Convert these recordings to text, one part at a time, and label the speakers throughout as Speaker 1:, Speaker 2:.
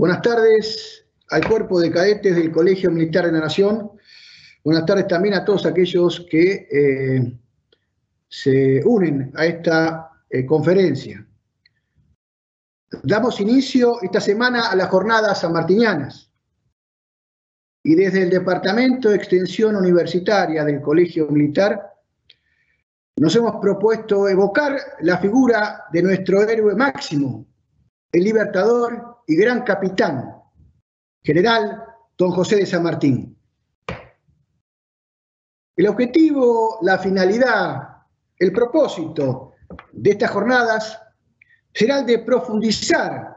Speaker 1: Buenas tardes al cuerpo de cadetes del Colegio Militar de la Nación. Buenas tardes también a todos aquellos que se unen a esta conferencia. Damos inicio esta semana a las jornadas sanmartinianas y desde el Departamento de Extensión Universitaria del Colegio Militar nos hemos propuesto evocar la figura de nuestro héroe máximo, el libertador y gran capitán, general don José de San Martín. El objetivo, la finalidad, el propósito de estas jornadas será el de profundizar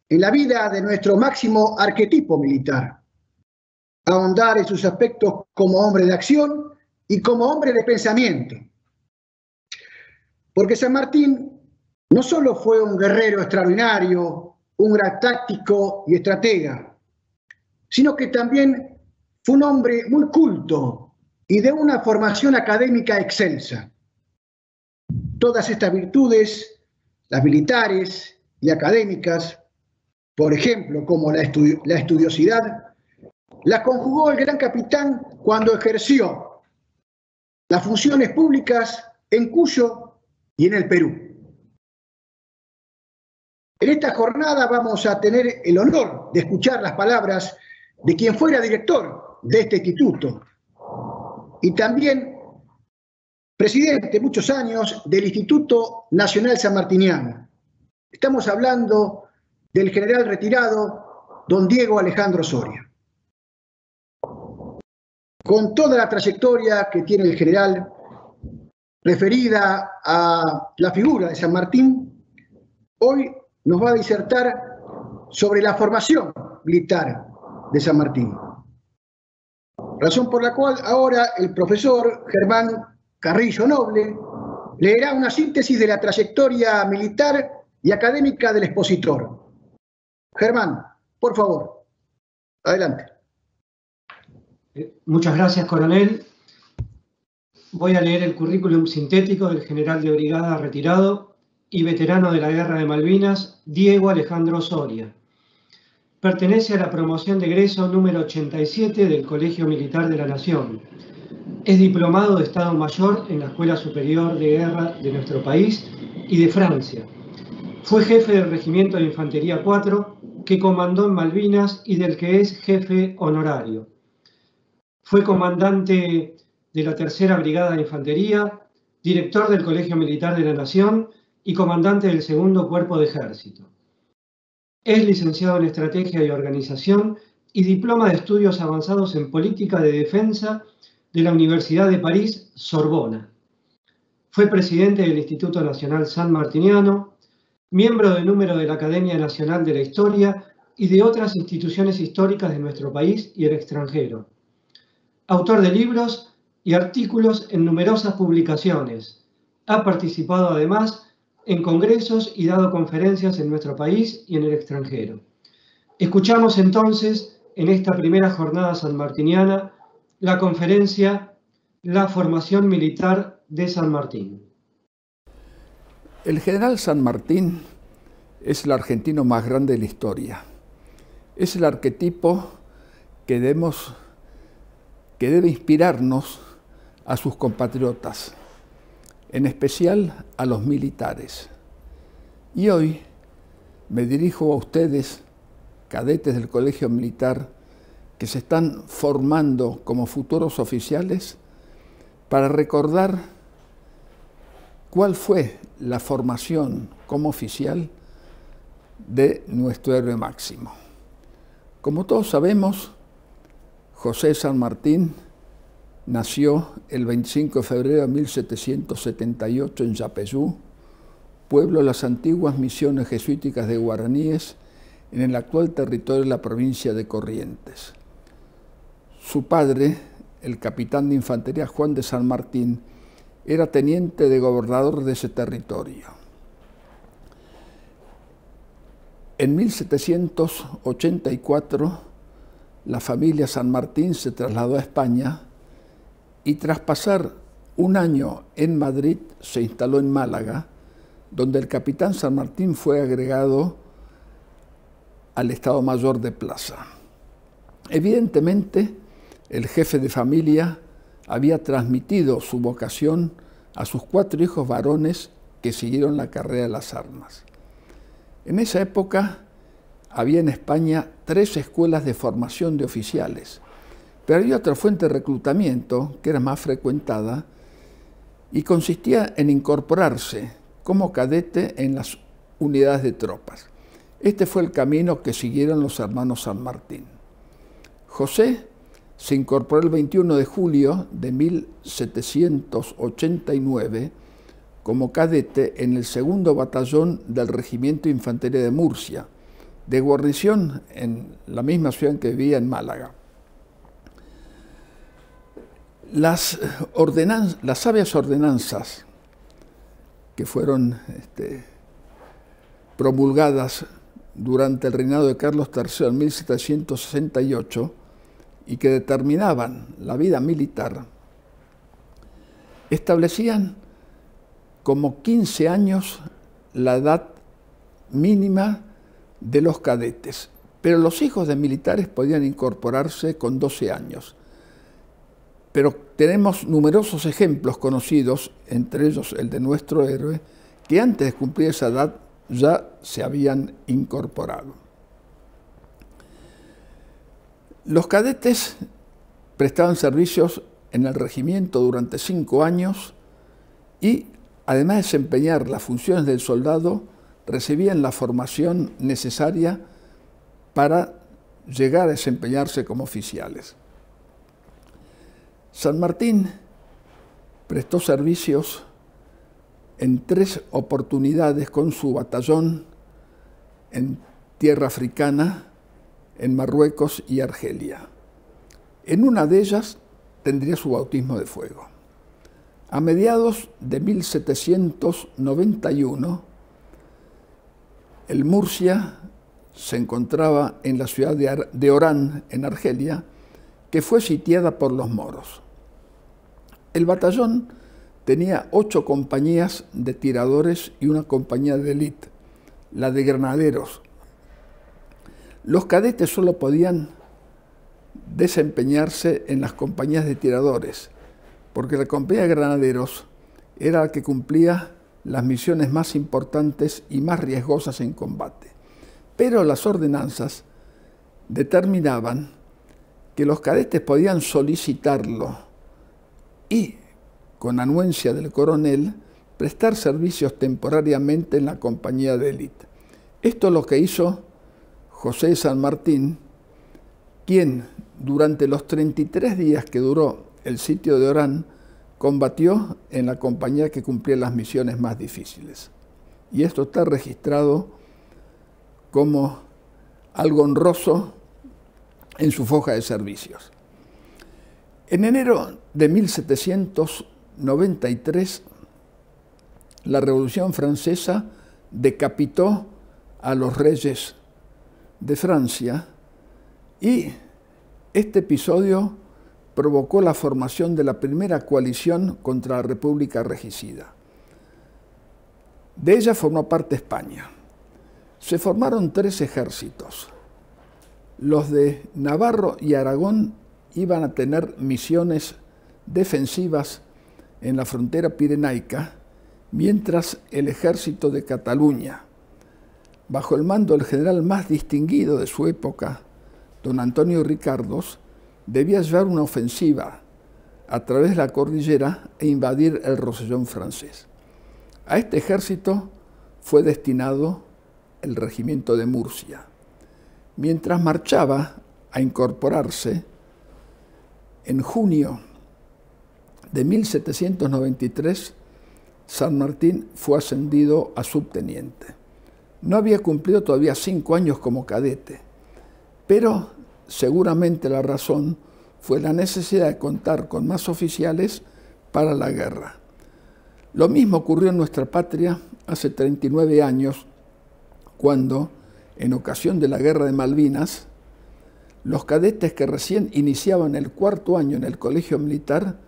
Speaker 1: en la vida de nuestro máximo arquetipo militar, ahondar en sus aspectos como hombre de acción y como hombre de pensamiento. Porque San Martín no solo fue un guerrero extraordinario, un gran táctico y estratega, sino que también fue un hombre muy culto y de una formación académica excelsa. Todas estas virtudes, las militares y académicas, por ejemplo, como la estudiosidad, las conjugó el gran capitán cuando ejerció las funciones públicas en Cuyo y en el Perú. En esta jornada vamos a tener el honor de escuchar las palabras de quien fuera director de este instituto y también presidente muchos años del Instituto Nacional Sanmartiniano. Estamos hablando del general retirado don Diego Alejandro Soria. Con toda la trayectoria que tiene el general referida a la figura de San Martín, hoy nos va a disertar sobre la formación militar de San Martín. Razón por la cual ahora el profesor Germán Carrillo Noble leerá una síntesis de la trayectoria militar y académica del expositor. Germán, por favor, adelante.
Speaker 2: Muchas gracias, coronel. Voy a leer el currículum sintético del general de brigada retirado y veterano de la Guerra de Malvinas, Diego Alejandro Soria. Pertenece a la promoción de egreso número 87 del Colegio Militar de la Nación. Es diplomado de Estado Mayor en la Escuela Superior de Guerra de nuestro país y de Francia. Fue jefe del Regimiento de Infantería 4, que comandó en Malvinas y del que es jefe honorario. Fue comandante de la Tercera Brigada de Infantería, director del Colegio Militar de la Nación y comandante del Segundo Cuerpo de Ejército. Es licenciado en Estrategia y Organización y diploma de Estudios Avanzados en Política de Defensa de la Universidad de París, Sorbona. Fue presidente del Instituto Nacional Sanmartiniano, miembro de número de la Academia Nacional de la Historia y de otras instituciones históricas de nuestro país y el extranjero. Autor de libros y artículos en numerosas publicaciones. Ha participado además en congresos y dado conferencias en nuestro país y en el extranjero. Escuchamos entonces, en esta primera jornada sanmartiniana, la conferencia La formación militar de San Martín.
Speaker 3: El general San Martín es el argentino más grande de la historia. Es el arquetipo que debe inspirarnos a sus compatriotas, en especial a los militares. Y hoy me dirijo a ustedes, cadetes del Colegio Militar, que se están formando como futuros oficiales, para recordar cuál fue la formación como oficial de nuestro héroe máximo. Como todos sabemos, José San Martín nació el 25 de febrero de 1778 en Yapeyú, pueblo de las antiguas misiones jesuíticas de guaraníes en el actual territorio de la provincia de Corrientes. Su padre, el capitán de infantería Juan de San Martín, era teniente de gobernador de ese territorio. En 1784, la familia San Martín se trasladó a España y tras pasar un año en Madrid se instaló en Málaga, donde el capitán San Martín fue agregado al Estado Mayor de Plaza. Evidentemente, el jefe de familia había transmitido su vocación a sus 4 hijos varones que siguieron la carrera de las armas. En esa época había en España 3 escuelas de formación de oficiales, pero había otra fuente de reclutamiento que era más frecuentada y consistía en incorporarse como cadete en las unidades de tropas. Este fue el camino que siguieron los hermanos San Martín. José se incorporó el 21 de julio de 1789 como cadete en el 2º Batallón del Regimiento de Infantería de Murcia, de guarnición en la misma ciudad en que vivía, en Málaga. Las sabias ordenanzas que fueron promulgadas durante el reinado de Carlos III en 1768 y que determinaban la vida militar, establecían como 15 años la edad mínima de los cadetes, pero los hijos de militares podían incorporarse con 12 años. Pero tenemos numerosos ejemplos conocidos, entre ellos el de nuestro héroe, que antes de cumplir esa edad ya se habían incorporado. Los cadetes prestaban servicios en el regimiento durante 5 años y, además de desempeñar las funciones del soldado, recibían la formación necesaria para llegar a desempeñarse como oficiales. San Martín prestó servicios en 3 oportunidades con su batallón en tierra africana, en Marruecos y Argelia. En una de ellas tendría su bautismo de fuego. A mediados de 1791, el Murcia se encontraba en la ciudad de Orán, en Argelia, que fue sitiada por los moros. El batallón tenía 8 compañías de tiradores y una compañía de élite, la de granaderos. Los cadetes solo podían desempeñarse en las compañías de tiradores, porque la compañía de granaderos era la que cumplía las misiones más importantes y más riesgosas en combate. Pero las ordenanzas determinaban que los cadetes podían solicitarlo y, con anuencia del coronel, prestar servicios temporariamente en la compañía de élite. Esto es lo que hizo José de San Martín, quien durante los 33 días que duró el sitio de Orán, combatió en la compañía que cumplía las misiones más difíciles. Y esto está registrado como algo honroso en su hoja de servicios. En enero de 1793, la Revolución Francesa decapitó a los reyes de Francia y este episodio provocó la formación de la primera coalición contra la República regicida. De ella formó parte España. Se formaron 3 ejércitos. Los de Navarro y Aragón iban a tener misiones defensivas en la frontera pirenaica, mientras el ejército de Cataluña, bajo el mando del general más distinguido de su época, don Antonio Ricardos, debía llevar una ofensiva a través de la cordillera e invadir el Rosellón francés. A este ejército fue destinado el regimiento de Murcia. Mientras marchaba a incorporarse, en junio de 1793, San Martín fue ascendido a subteniente. No había cumplido todavía 5 años como cadete, pero seguramente la razón fue la necesidad de contar con más oficiales para la guerra. Lo mismo ocurrió en nuestra patria hace 39 años, cuando, en ocasión de la Guerra de Malvinas, los cadetes que recién iniciaban el 4º año en el colegio militar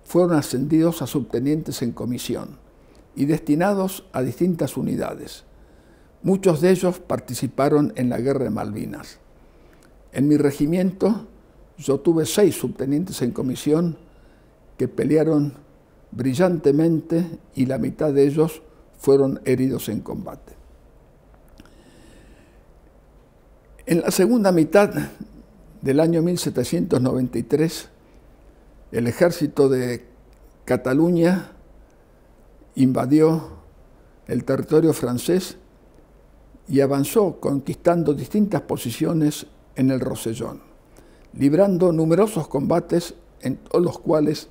Speaker 3: fueron ascendidos a subtenientes en comisión y destinados a distintas unidades. Muchos de ellos participaron en la Guerra de Malvinas. En mi regimiento yo tuve 6 subtenientes en comisión que pelearon brillantemente y la mitad de ellos fueron heridos en combate. En la segunda mitad del año 1793, el ejército de Cataluña invadió el territorio francés y avanzó conquistando distintas posiciones en el Rosellón, librando numerosos combates en todos los cuales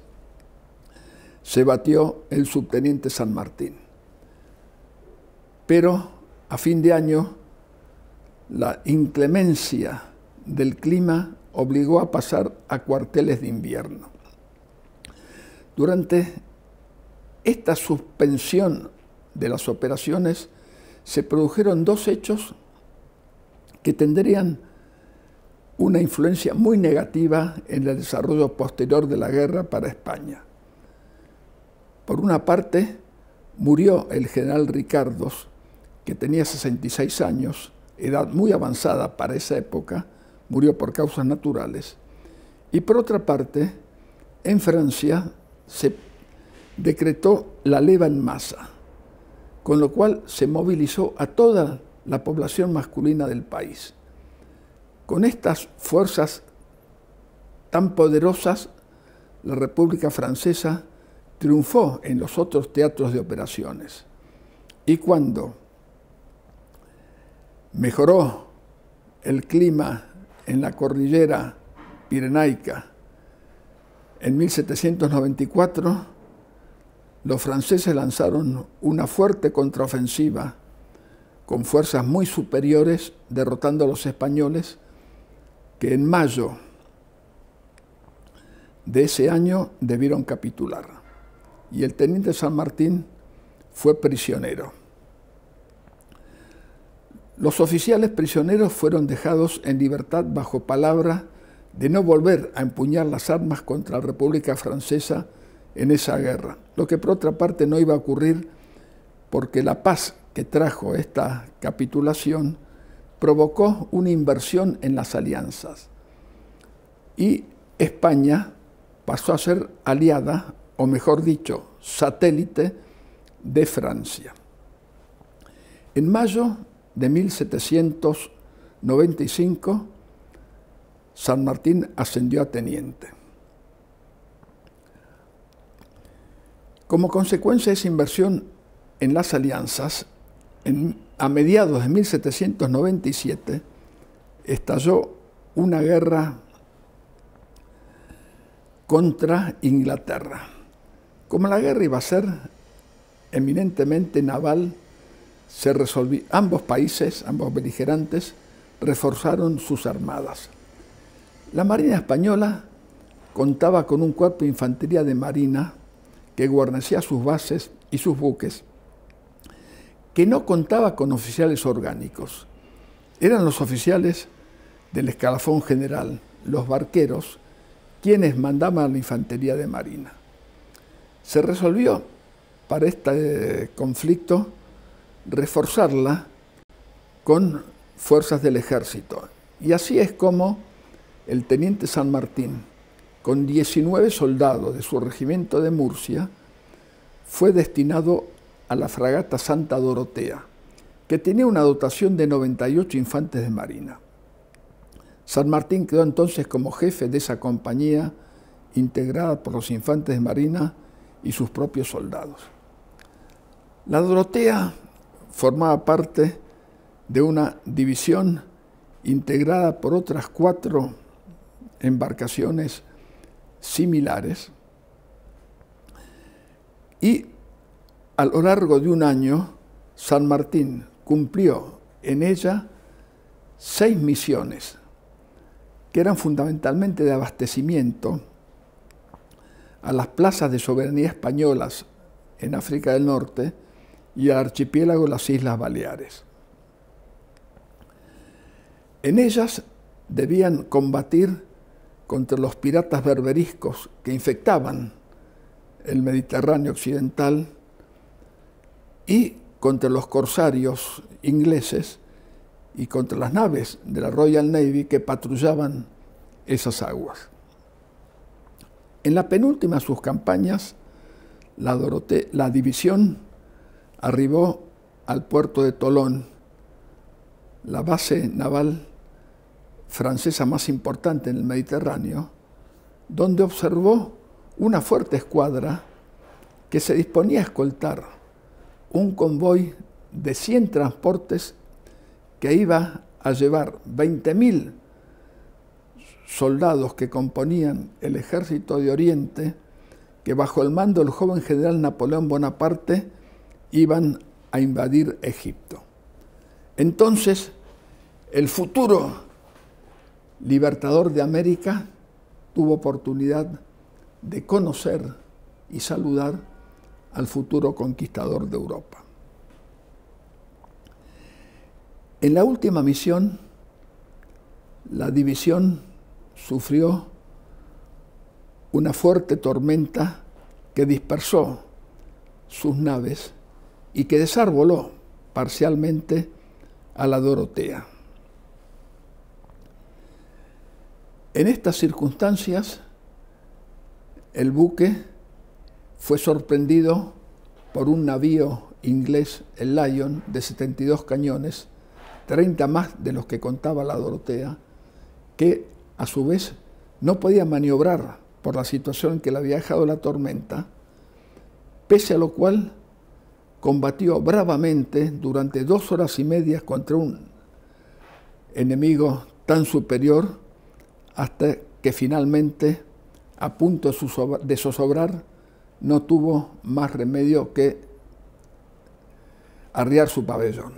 Speaker 3: se batió el subteniente San Martín. Pero a fin de año, la inclemencia del clima obligó a pasar a cuarteles de invierno. Durante esta suspensión de las operaciones se produjeron 2 hechos que tendrían una influencia muy negativa en el desarrollo posterior de la guerra para España. Por una parte, murió el general Ricardos, que tenía 66 años, edad muy avanzada para esa época, murió por causas naturales. Y por otra parte, en Francia se decretó la leva en masa, con lo cual se movilizó a toda la población masculina del país. Con estas fuerzas tan poderosas, la República Francesa triunfó en los otros teatros de operaciones. Y cuando mejoró el clima en la cordillera pirenaica en 1794, los franceses lanzaron una fuerte contraofensiva con fuerzas muy superiores, derrotando a los españoles, que en mayo de ese año debieron capitular. Y el teniente San Martín fue prisionero. Los oficiales prisioneros fueron dejados en libertad bajo palabra de no volver a empuñar las armas contra la República Francesa en esa guerra, lo que por otra parte no iba a ocurrir porque la paz que trajo esta capitulación provocó una inversión en las alianzas y España pasó a ser aliada, o mejor dicho, satélite de Francia. En mayo de 1795, San Martín ascendió a teniente. Como consecuencia de esa inversión en las alianzas, a mediados de 1797 estalló una guerra contra Inglaterra. Como la guerra iba a ser eminentemente naval, ambos países, ambos beligerantes, reforzaron sus armadas. La Marina Española contaba con un cuerpo de infantería de marina que guarnecía sus bases y sus buques, que no contaba con oficiales orgánicos. Eran los oficiales del escalafón general, los barqueros, quienes mandaban a la infantería de marina. Se resolvió para este conflicto reforzarla con fuerzas del ejército. Y así es como el teniente San Martín, con 19 soldados de su regimiento de Murcia, fue destinado a la fragata Santa Dorotea, que tenía una dotación de 98 infantes de marina. San Martín quedó entonces como jefe de esa compañía integrada por los infantes de marina y sus propios soldados. La Dorotea formaba parte de una división integrada por otras 4 embarcaciones similares y a lo largo de un año San Martín cumplió en ella 6 misiones que eran fundamentalmente de abastecimiento a las plazas de soberanía españolas en África del Norte y al archipiélago de las Islas Baleares. En ellas debían combatir contra los piratas berberiscos que infectaban el Mediterráneo occidental y contra los corsarios ingleses y contra las naves de la Royal Navy que patrullaban esas aguas. En la penúltima de sus campañas, la división arribó al puerto de Tolón, la base naval francesa más importante en el Mediterráneo, donde observó una fuerte escuadra que se disponía a escoltar un convoy de 100 transportes que iba a llevar 20.000 soldados que componían el ejército de Oriente, que bajo el mando del joven general Napoleón Bonaparte iban a invadir Egipto. Entonces, el futuro libertador de América tuvo oportunidad de conocer y saludar al futuro conquistador de Europa. En la última misión, la división sufrió una fuerte tormenta que dispersó sus naves y que desarboló parcialmente a la Dorotea. En estas circunstancias, el buque fue sorprendido por un navío inglés, el Lion, de 72 cañones, 30 más de los que contaba la Dorotea, que a su vez no podía maniobrar por la situación en que le había dejado la tormenta, pese a lo cual combatió bravamente durante 2 horas y media contra un enemigo tan superior, hasta que finalmente, a punto de zozobrar, no tuvo más remedio que arriar su pabellón.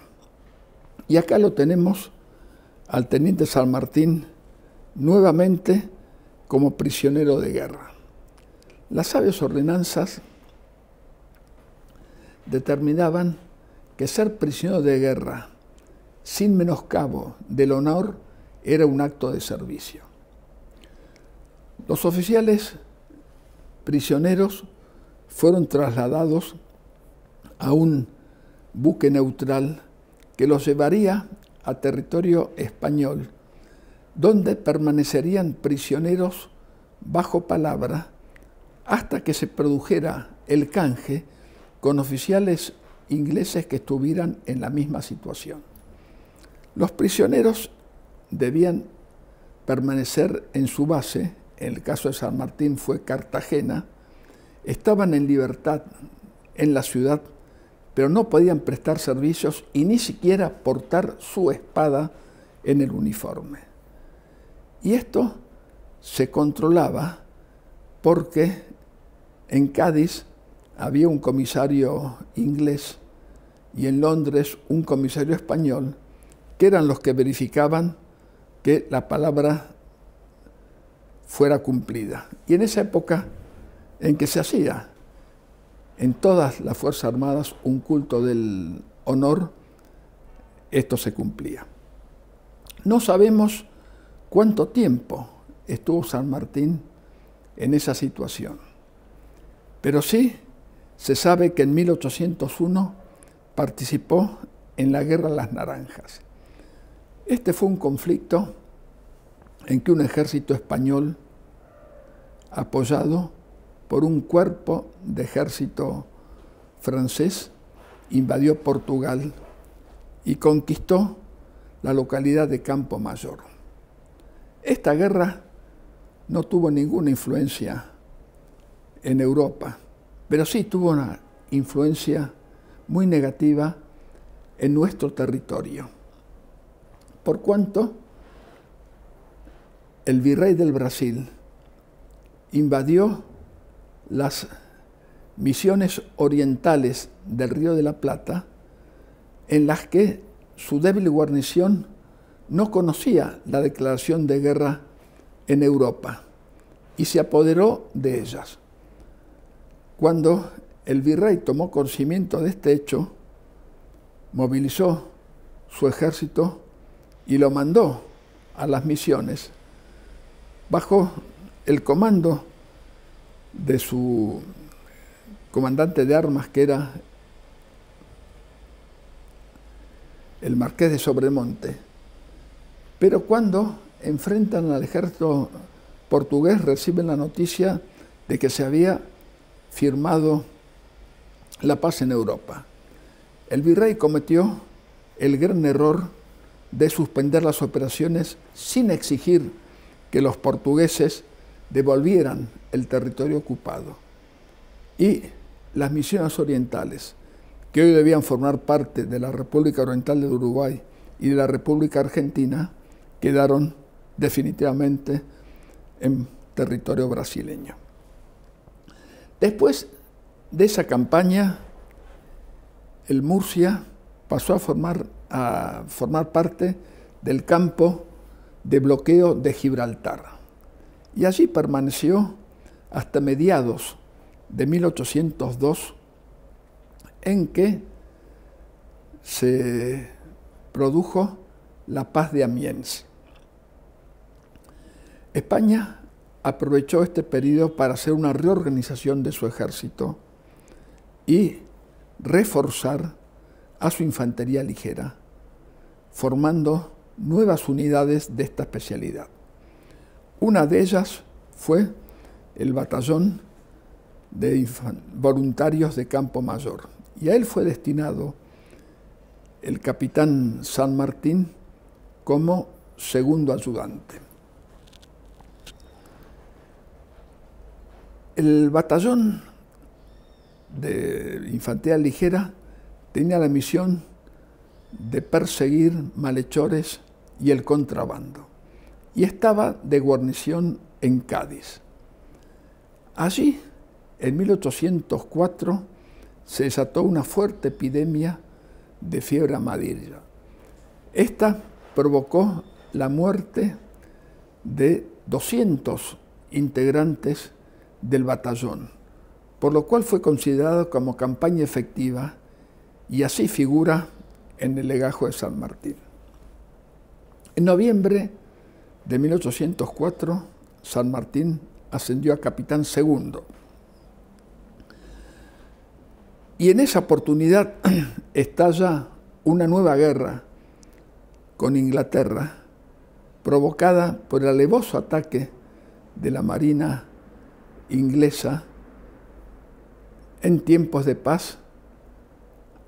Speaker 3: Y acá lo tenemos al teniente San Martín nuevamente como prisionero de guerra. Las sabias ordenanzas determinaban que ser prisionero de guerra sin menoscabo del honor era un acto de servicio. Los oficiales prisioneros fueron trasladados a un buque neutral que los llevaría a territorio español, donde permanecerían prisioneros bajo palabra hasta que se produjera el canje con oficiales ingleses que estuvieran en la misma situación. Los prisioneros debían permanecer en su base, en el caso de San Martín fue Cartagena, estaban en libertad en la ciudad, pero no podían prestar servicios y ni siquiera portar su espada en el uniforme. Y esto se controlaba porque en Cádiz había un comisario inglés y en Londres un comisario español, que eran los que verificaban que la palabra fuera cumplida. Y en esa época en que se hacía en todas las Fuerzas Armadas un culto del honor, esto se cumplía. No sabemos cuánto tiempo estuvo San Martín en esa situación, pero sí se sabe que en 1801 participó en la Guerra de las Naranjas. Este fue un conflicto en que un ejército español, apoyado por un cuerpo de ejército francés, invadió Portugal y conquistó la localidad de Campo Mayor. Esta guerra no tuvo ninguna influencia en Europa, pero sí tuvo una influencia muy negativa en nuestro territorio, por cuanto el virrey del Brasil invadió las misiones orientales del Río de la Plata, en las que su débil guarnición no conocía la declaración de guerra en Europa y se apoderó de ellas. Cuando el virrey tomó conocimiento de este hecho, movilizó su ejército y lo mandó a las misiones bajo el comando de su comandante de armas, que era el marqués de Sobremonte. Pero cuando enfrentan al ejército portugués, reciben la noticia de que se había firmado la paz en Europa. El virrey cometió el gran error de suspender las operaciones sin exigir que los portugueses devolvieran el territorio ocupado. Y las misiones orientales, que hoy debían formar parte de la República Oriental del Uruguay y de la República Argentina, quedaron definitivamente en territorio brasileño. Después de esa campaña, el Murcia pasó a formar parte del campo de bloqueo de Gibraltar. Y allí permaneció hasta mediados de 1802, en que se produjo la paz de Amiens. España aprovechó este periodo para hacer una reorganización de su ejército y reforzar a su infantería ligera, formando nuevas unidades de esta especialidad. Una de ellas fue el batallón de voluntarios de Campo Mayor, y a él fue destinado el capitán San Martín como segundo ayudante. El batallón de infantería ligera tenía la misión de perseguir malhechores y el contrabando, y estaba de guarnición en Cádiz. Allí, en 1804, se desató una fuerte epidemia de fiebre amarilla. Esta provocó la muerte de 200 integrantes del batallón, por lo cual fue considerado como campaña efectiva y así figura en el legajo de San Martín. En noviembre de 1804, San Martín ascendió a capitán segundo. Y en esa oportunidad estalla una nueva guerra con Inglaterra, provocada por el alevoso ataque de la Marina inglesa en tiempos de paz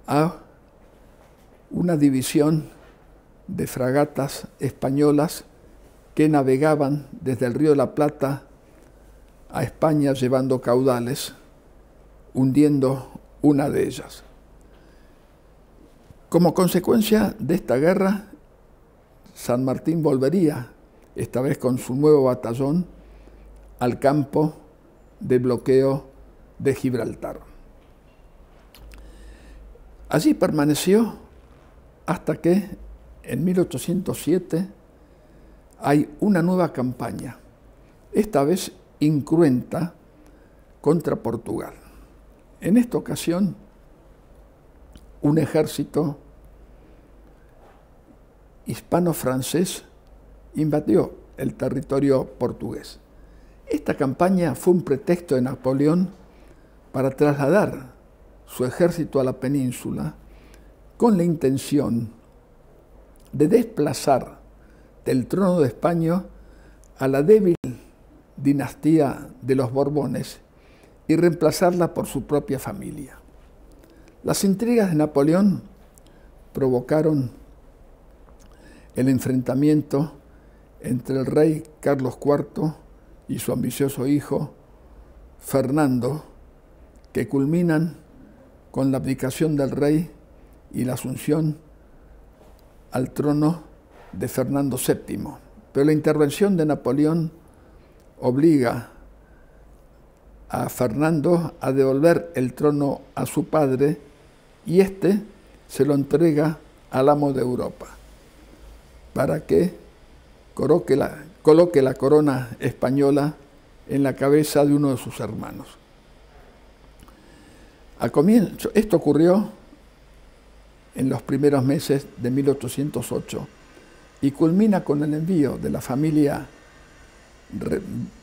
Speaker 3: a una división de fragatas españolas que navegaban desde el Río de la Plata a España llevando caudales, hundiendo una de ellas. Como consecuencia de esta guerra, San Martín volvería, esta vez con su nuevo batallón, al campo de bloqueo de Gibraltar. Allí permaneció hasta que en 1807 hay una nueva campaña, esta vez incruenta, contra Portugal. En esta ocasión, un ejército hispano-francés invadió el territorio portugués. Esta campaña fue un pretexto de Napoleón para trasladar su ejército a la península con la intención de desplazar del trono de España a la débil dinastía de los Borbones y reemplazarla por su propia familia. Las intrigas de Napoleón provocaron el enfrentamiento entre el rey Carlos IV y su ambicioso hijo Fernando, que culminan con la abdicación del rey y la asunción al trono de Fernando VII. Pero la intervención de Napoleón obliga a Fernando a devolver el trono a su padre y éste se lo entrega al amo de Europa para que coloque la corona española en la cabeza de uno de sus hermanos. Esto ocurrió en los primeros meses de 1808 y culmina con el envío de la familia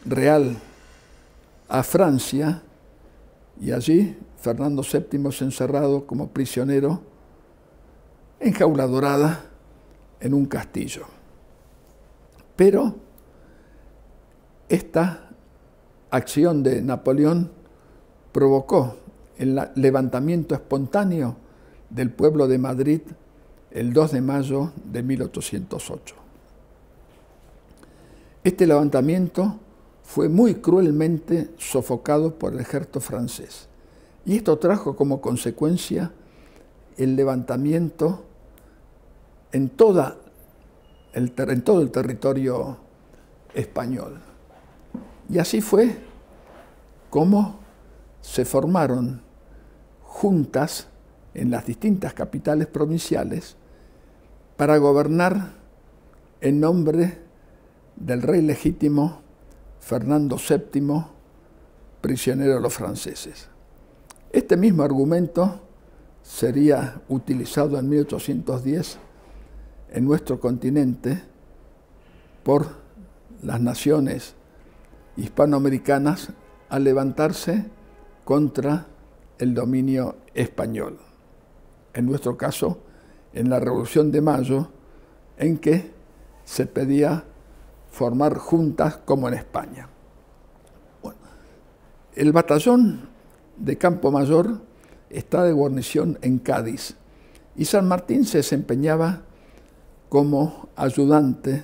Speaker 3: real a Francia, y allí Fernando VII es encerrado como prisionero en jaula dorada en un castillo. Pero esta acción de Napoleón provocó el levantamiento espontáneo del pueblo de Madrid el 2 de mayo de 1808. Este levantamiento fue muy cruelmente sofocado por el ejército francés, y esto trajo como consecuencia el levantamiento en todo el territorio español. Y así fue como se formaron juntas en las distintas capitales provinciales para gobernar en nombre del rey legítimo Fernando VII, prisionero de los franceses. Este mismo argumento sería utilizado en 1810 en nuestro continente por las naciones hispanoamericanas al levantarse contra el dominio español. En nuestro caso, en la Revolución de Mayo, en que se pedía formar juntas como en España. Bueno, el batallón de Campo Mayor está de guarnición en Cádiz y San Martín se desempeñaba como ayudante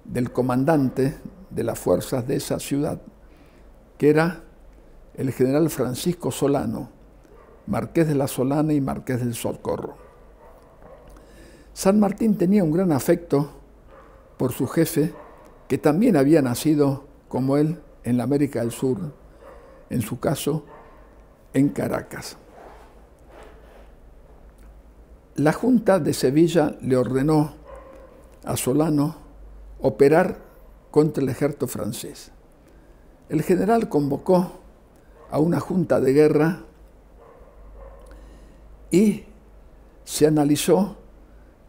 Speaker 3: del comandante de las fuerzas de esa ciudad, que era el general Francisco Solano, marqués de la Solana y marqués del Socorro. San Martín tenía un gran afecto por su jefe, que también había nacido como él en la América del Sur, en su caso en Caracas. La Junta de Sevilla le ordenó a Solano operar contra el ejército francés. El general convocó a una junta de guerra y se analizó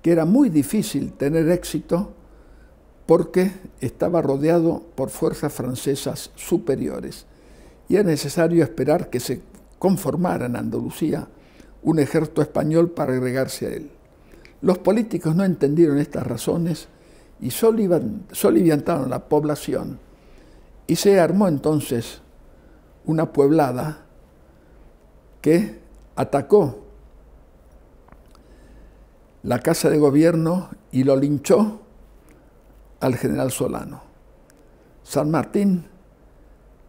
Speaker 3: que era muy difícil tener éxito porque estaba rodeado por fuerzas francesas superiores y era necesario esperar que se conformara en Andalucía un ejército español para agregarse a él. Los políticos no entendieron estas razones y soliviantaron la población, y se armó entonces una pueblada que atacó la casa de gobierno y lo linchó al general Solano. San Martín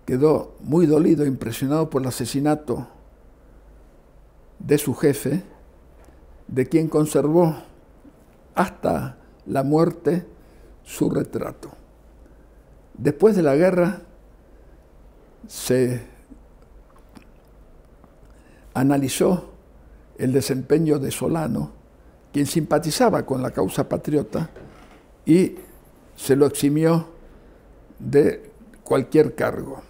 Speaker 3: quedó muy dolido, impresionado por el asesinato de su jefe, de quien conservó hasta la muerte su retrato. Después de la guerra se analizó el desempeño de Solano, quien simpatizaba con la causa patriota, y se lo eximió de cualquier cargo.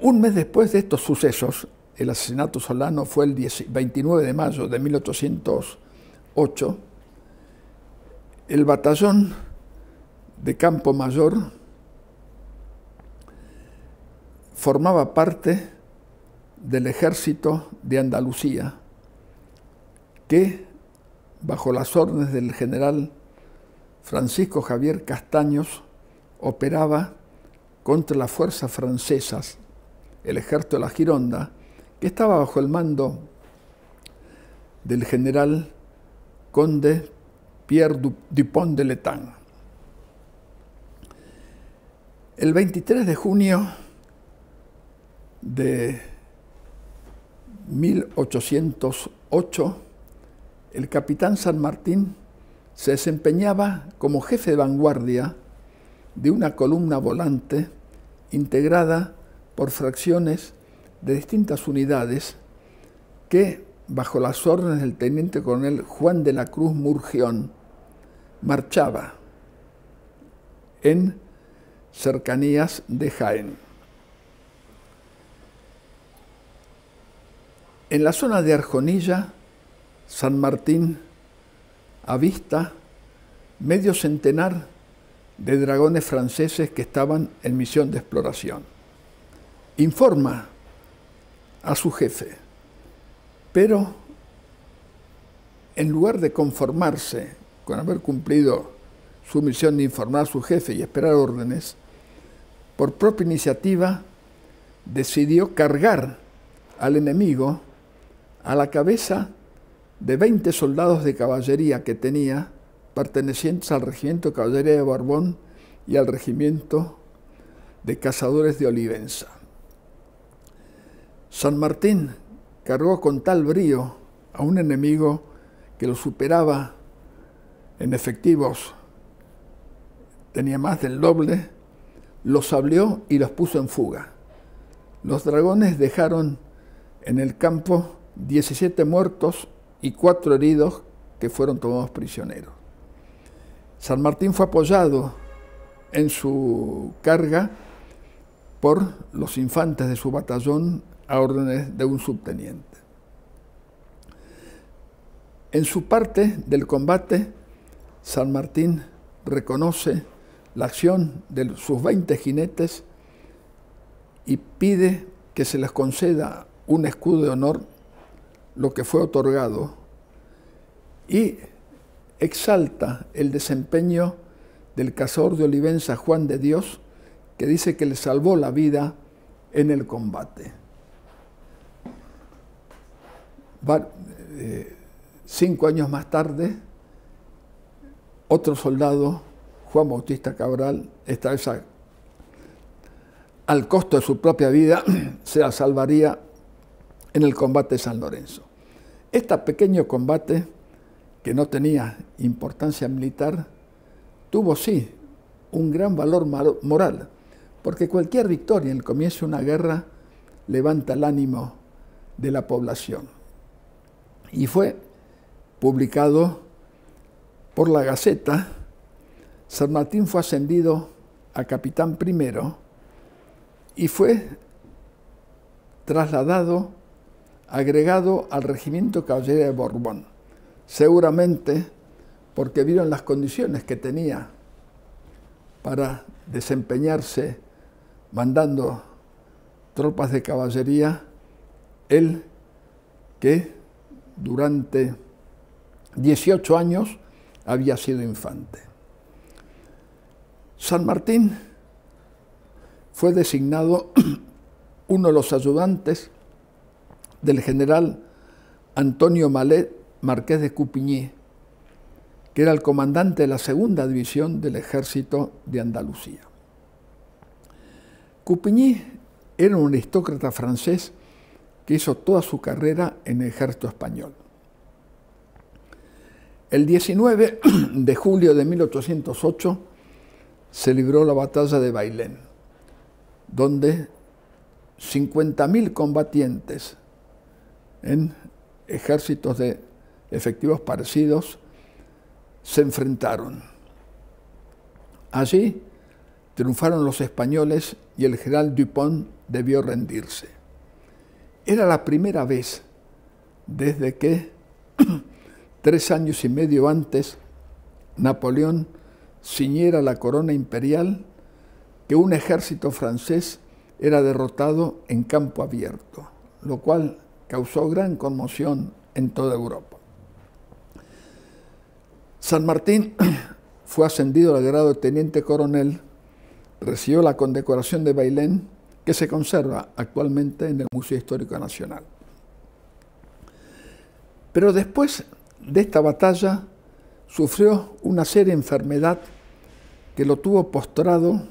Speaker 3: Un mes después de estos sucesos, el asesinato Solano fue el 29 de mayo de 1808, el batallón de Campo Mayor formaba parte del ejército de Andalucía, que, bajo las órdenes del general Francisco Javier Castaños, operaba contra las fuerzas francesas, el ejército de la Gironda, que estaba bajo el mando del general conde Pierre Dupont de l'Etang. El 23 de junio de 1808, el capitán San Martín se desempeñaba como jefe de vanguardia de una columna volante integrada por fracciones de distintas unidades que, bajo las órdenes del teniente coronel Juan de la Cruz Murgión, marchaba en cercanías de Jaén. En la zona de Arjonilla, San Martín avista medio centenar de dragones franceses que estaban en misión de exploración. Informa a su jefe, pero en lugar de conformarse con haber cumplido su misión de informar a su jefe y esperar órdenes, por propia iniciativa decidió cargar al enemigo a la cabeza de 20 soldados de caballería que tenía, pertenecientes al regimiento de caballería de Borbón y al regimiento de cazadores de Olivenza. San Martín cargó con tal brío a un enemigo que lo superaba en efectivos, tenía más del doble, los sableó y los puso en fuga. Los dragones dejaron en el campo 17 muertos y 4 heridos que fueron tomados prisioneros. San Martín fue apoyado en su carga por los infantes de su batallón a órdenes de un subteniente. En su parte del combate, San Martín reconoce la acción de sus 20 jinetes y pide que se les conceda un escudo de honor, lo que fue otorgado, y exalta el desempeño del cazador de Olivenza, Juan de Dios, que dice que le salvó la vida en el combate. 5 años más tarde, otro soldado, Juan Bautista Cabral, esta vez al costo de su propia vida, se la salvaría en el combate de San Lorenzo. Este pequeño combate, que no tenía importancia militar, tuvo sí un gran valor moral, porque cualquier victoria en el comienzo de una guerra levanta el ánimo de la población. Y fue publicado por la Gaceta. San Martín fue ascendido a capitán primero y fue trasladado, agregado al regimiento de caballería de Borbón, seguramente porque vieron las condiciones que tenía para desempeñarse mandando tropas de caballería, él que durante 18 años había sido infante. San Martín fue designado uno de los ayudantes del general Antonio Malet, marqués de Coupigny, que era el comandante de la segunda división del ejército de Andalucía. Coupigny era un aristócrata francés que hizo toda su carrera en el ejército español. El 19 de julio de 1808 se libró la batalla de Bailén, donde 50.000 combatientes en ejércitos de efectivos parecidos se enfrentaron. Allí triunfaron los españoles y el general Dupont debió rendirse. Era la primera vez desde que 3 años y medio antes Napoleón ciñera la corona imperial que un ejército francés era derrotado en campo abierto, lo cual causó gran conmoción en toda Europa. San Martín fue ascendido al grado de teniente coronel, recibió la condecoración de Bailén, que se conserva actualmente en el Museo Histórico Nacional. Pero después de esta batalla sufrió una seria enfermedad que lo tuvo postrado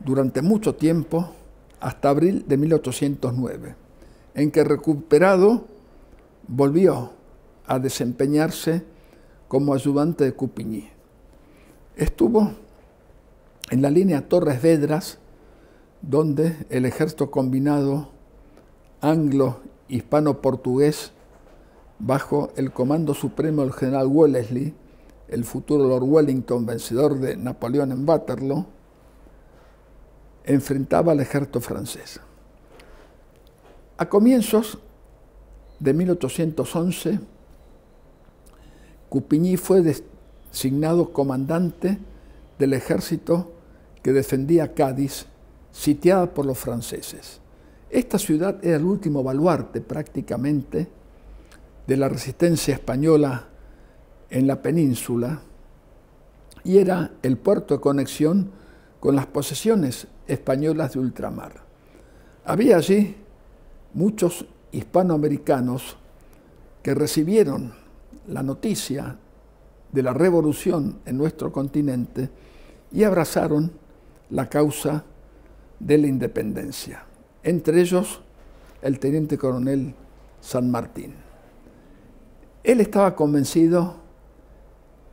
Speaker 3: durante mucho tiempo, hasta abril de 1809, en que recuperado volvió a desempeñarse como ayudante de Coupigny. Estuvo en la línea Torres Vedras, donde el ejército combinado anglo-hispano-portugués, bajo el comando supremo del general Wellesley, el futuro Lord Wellington, vencedor de Napoleón en Waterloo, enfrentaba al ejército francés. A comienzos de 1811, Coupigny fue designado comandante del ejército que defendía Cádiz, sitiada por los franceses. Esta ciudad era el último baluarte prácticamente de la resistencia española en la península y era el puerto de conexión con las posesiones españolas de ultramar. Había allí muchos hispanoamericanos que recibieron la noticia de la revolución en nuestro continente y abrazaron la causa de la independencia, entre ellos el teniente coronel San Martín. Él estaba convencido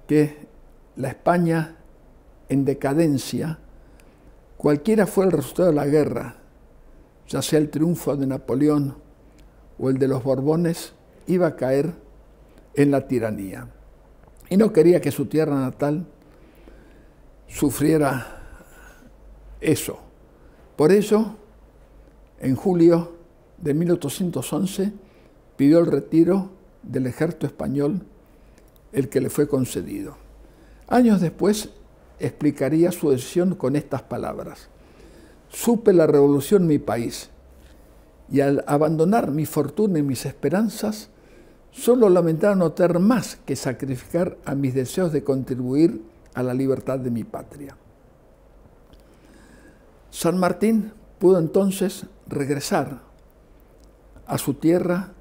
Speaker 3: que la España en decadencia, cualquiera fue el resultado de la guerra, ya sea el triunfo de Napoleón o el de los Borbones, iba a caer en la tiranía. Y no quería que su tierra natal sufriera eso. Por ello, en julio de 1811, pidió el retiro del ejército español, el que le fue concedido. Años después explicaría su decisión con estas palabras: supe la revolución en mi país y al abandonar mi fortuna y mis esperanzas, solo lamentaba no tener más que sacrificar a mis deseos de contribuir a la libertad de mi patria. San Martín pudo entonces regresar a su tierra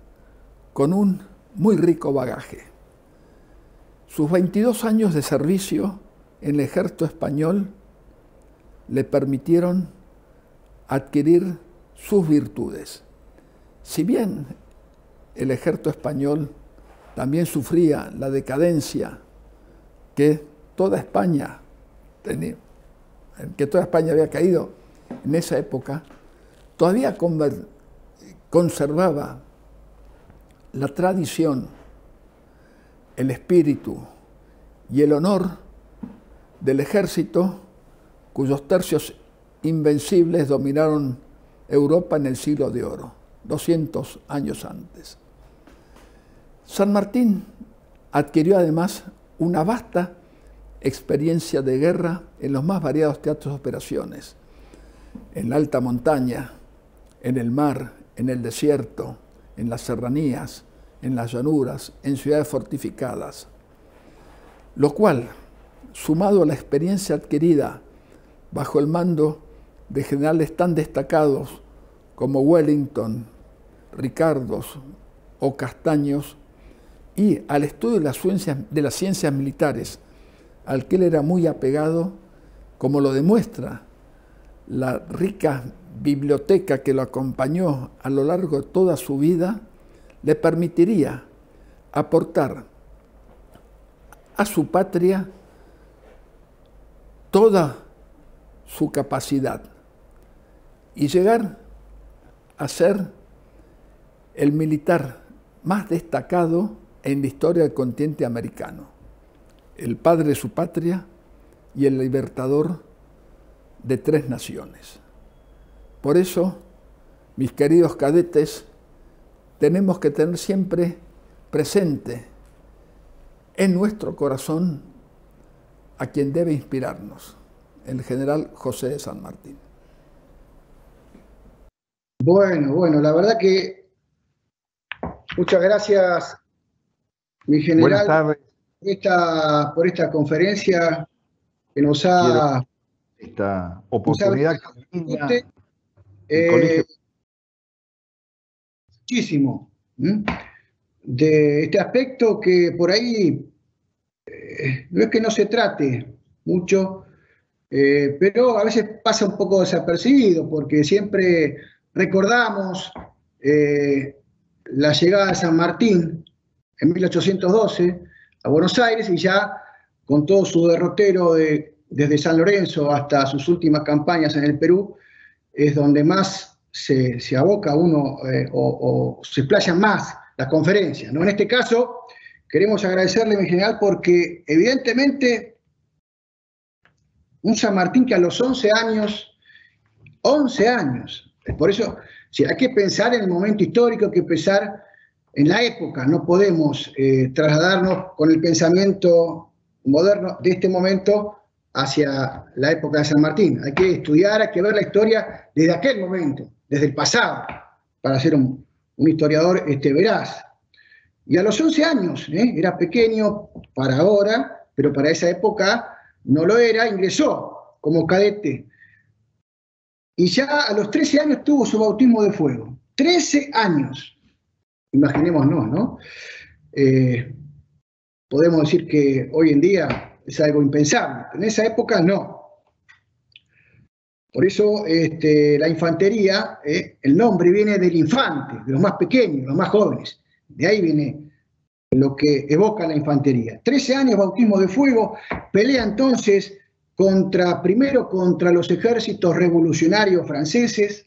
Speaker 3: con un muy rico bagaje. Sus 22 años de servicio en el ejército español le permitieron adquirir sus virtudes. Si bien el ejército español también sufría la decadencia que toda España tenía, que toda España había caído en esa época, todavía conservaba la tradición, el espíritu y el honor del ejército cuyos tercios invencibles dominaron Europa en el siglo de oro, 200 años antes. San Martín adquirió además una vasta experiencia de guerra en los más variados teatros de operaciones, en la alta montaña, en el mar, en el desierto, en las serranías, en las llanuras, en ciudades fortificadas, lo cual, sumado a la experiencia adquirida bajo el mando de generales tan destacados como Wellington, Ricardos o Castaños, y al estudio de las ciencias militares, al que él era muy apegado, como lo demuestra la rica biblioteca que lo acompañó a lo largo de toda su vida, le permitiría aportar a su patria toda su capacidad y llegar a ser el militar más destacado en la historia del continente americano, el padre de su patria y el libertador de 3 naciones. Por eso, mis queridos cadetes, tenemos que tener siempre presente en nuestro corazón a quien debe inspirarnos, el general José de San Martín.
Speaker 1: Bueno, la verdad que muchas gracias, mi general, por esta conferencia que nos ha...
Speaker 4: Esta oportunidad que brinda
Speaker 1: el colegio. Muchísimo de este aspecto que por ahí no es que no se trate mucho, pero a veces pasa un poco desapercibido porque siempre recordamos la llegada de San Martín en 1812 a Buenos Aires y ya con todo su derrotero desde San Lorenzo hasta sus últimas campañas en el Perú, es donde más se aboca uno o se explayan más las conferencias, ¿no? En este caso, queremos agradecerle, mi general, porque evidentemente un San Martín que a los 11 años, por eso si hay que pensar en el momento histórico, hay que pensar en la época, no podemos trasladarnos con el pensamiento moderno de este momento hacia la época de San Martín. Hay que estudiar, hay que ver la historia desde aquel momento, desde el pasado, para ser un historiador veraz. Y a los 11 años, era pequeño para ahora, pero para esa época no lo era, ingresó como cadete. Y ya a los 13 años tuvo su bautismo de fuego. 13 años. Imaginémonos, ¿no? Podemos decir que hoy en día es algo impensable. En esa época no. Por eso la infantería, el nombre viene del infante, de los más pequeños, los más jóvenes. De ahí viene lo que evoca la infantería. 13 años, bautismo de fuego, pelea entonces primero contra los ejércitos revolucionarios franceses,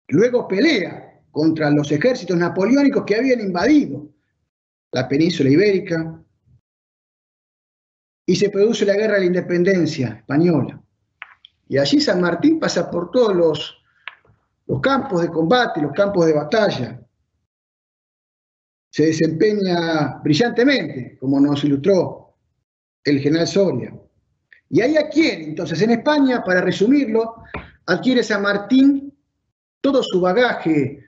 Speaker 1: luego pelea contra los ejércitos napoleónicos que habían invadido la península ibérica, y se produce la Guerra de la Independencia española. Y allí San Martín pasa por todos los campos de combate, los campos de batalla. Se desempeña brillantemente, como nos ilustró el general Soria. Y ahí adquiere, entonces, en España, para resumirlo, adquiere San Martín todo su bagaje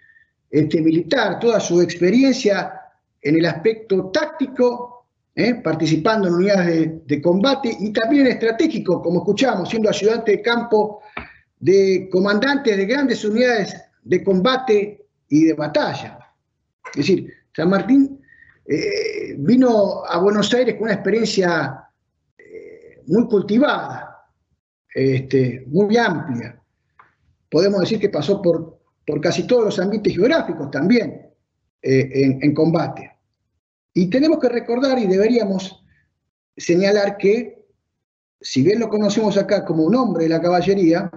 Speaker 1: militar, toda su experiencia en el aspecto táctico, participando en unidades de combate y también estratégico, como escuchamos, siendo ayudante de campo de comandantes de grandes unidades de combate y de batalla. Es decir, San Martín vino a Buenos Aires con una experiencia muy cultivada, muy amplia. Podemos decir que pasó por casi todos los ambientes geográficos también en combate. Y tenemos que recordar y deberíamos señalar que, si bien lo conocemos acá como un hombre de la caballería,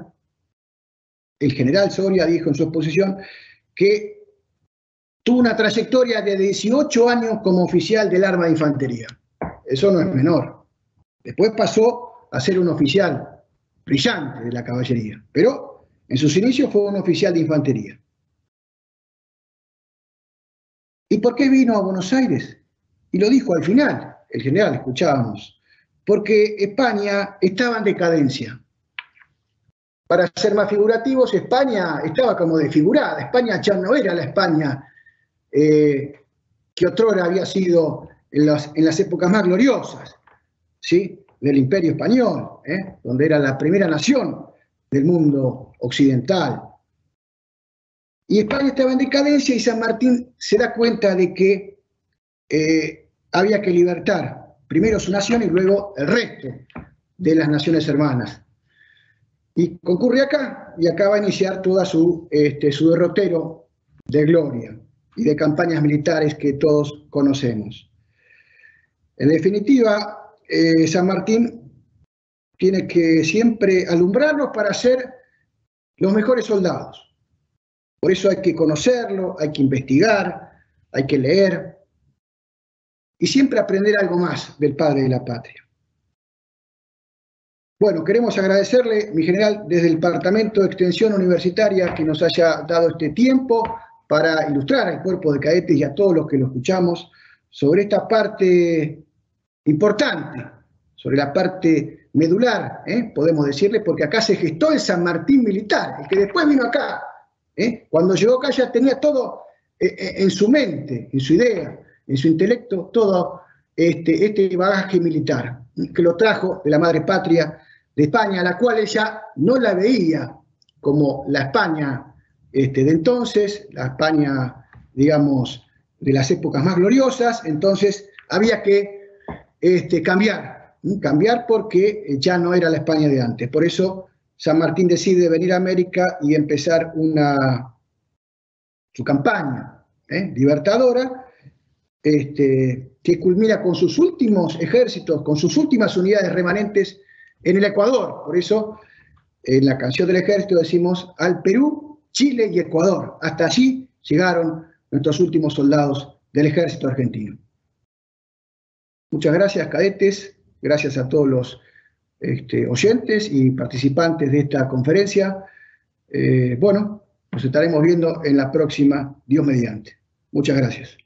Speaker 1: el general Soria dijo en su exposición que tuvo una trayectoria de 18 años como oficial del arma de infantería. Eso no es menor. Después pasó a ser un oficial brillante de la caballería, pero en sus inicios fue un oficial de infantería. ¿Y por qué vino a Buenos Aires? Y lo dijo al final, el general, escuchábamos, porque España estaba en decadencia. Para ser más figurativos, España estaba como desfigurada. España ya no era la España que otrora había sido en las épocas más gloriosas, ¿sí?, del Imperio Español, donde era la primera nación del mundo occidental. Y España estaba en decadencia y San Martín se da cuenta de que había que libertar primero su nación y luego el resto de las naciones hermanas. Y concurre acá, y acá va a iniciar toda su derrotero de gloria y de campañas militares que todos conocemos. En definitiva, San Martín tiene que siempre alumbrarnos para ser los mejores soldados. Por eso hay que conocerlo, hay que investigar, hay que leer y siempre aprender algo más del padre de la patria. Bueno, queremos agradecerle, mi general, desde el Departamento de Extensión Universitaria, que nos haya dado este tiempo para ilustrar al cuerpo de cadetes y a todos los que lo escuchamos sobre esta parte importante, sobre la parte medular, podemos decirle, porque acá se gestó el San Martín militar, el que después vino acá. Cuando llegó acá ya tenía todo en su mente, en su idea, en su intelecto, todo este bagaje militar, que lo trajo de la madre patria de España, a la cual ella no la veía como la España de entonces, la España, digamos, de las épocas más gloriosas. Entonces había que cambiar porque ya no era la España de antes. Por eso San Martín decide venir a América y empezar su campaña libertadora, que culmina con sus últimos ejércitos, con sus últimas unidades remanentes en el Ecuador. Por eso, en la canción del ejército decimos al Perú, Chile y Ecuador. Hasta allí llegaron nuestros últimos soldados del ejército argentino. Muchas gracias, cadetes. Gracias a todos los oyentes y participantes de esta conferencia. Bueno, nos estaremos viendo en la próxima, Dios mediante. Muchas gracias.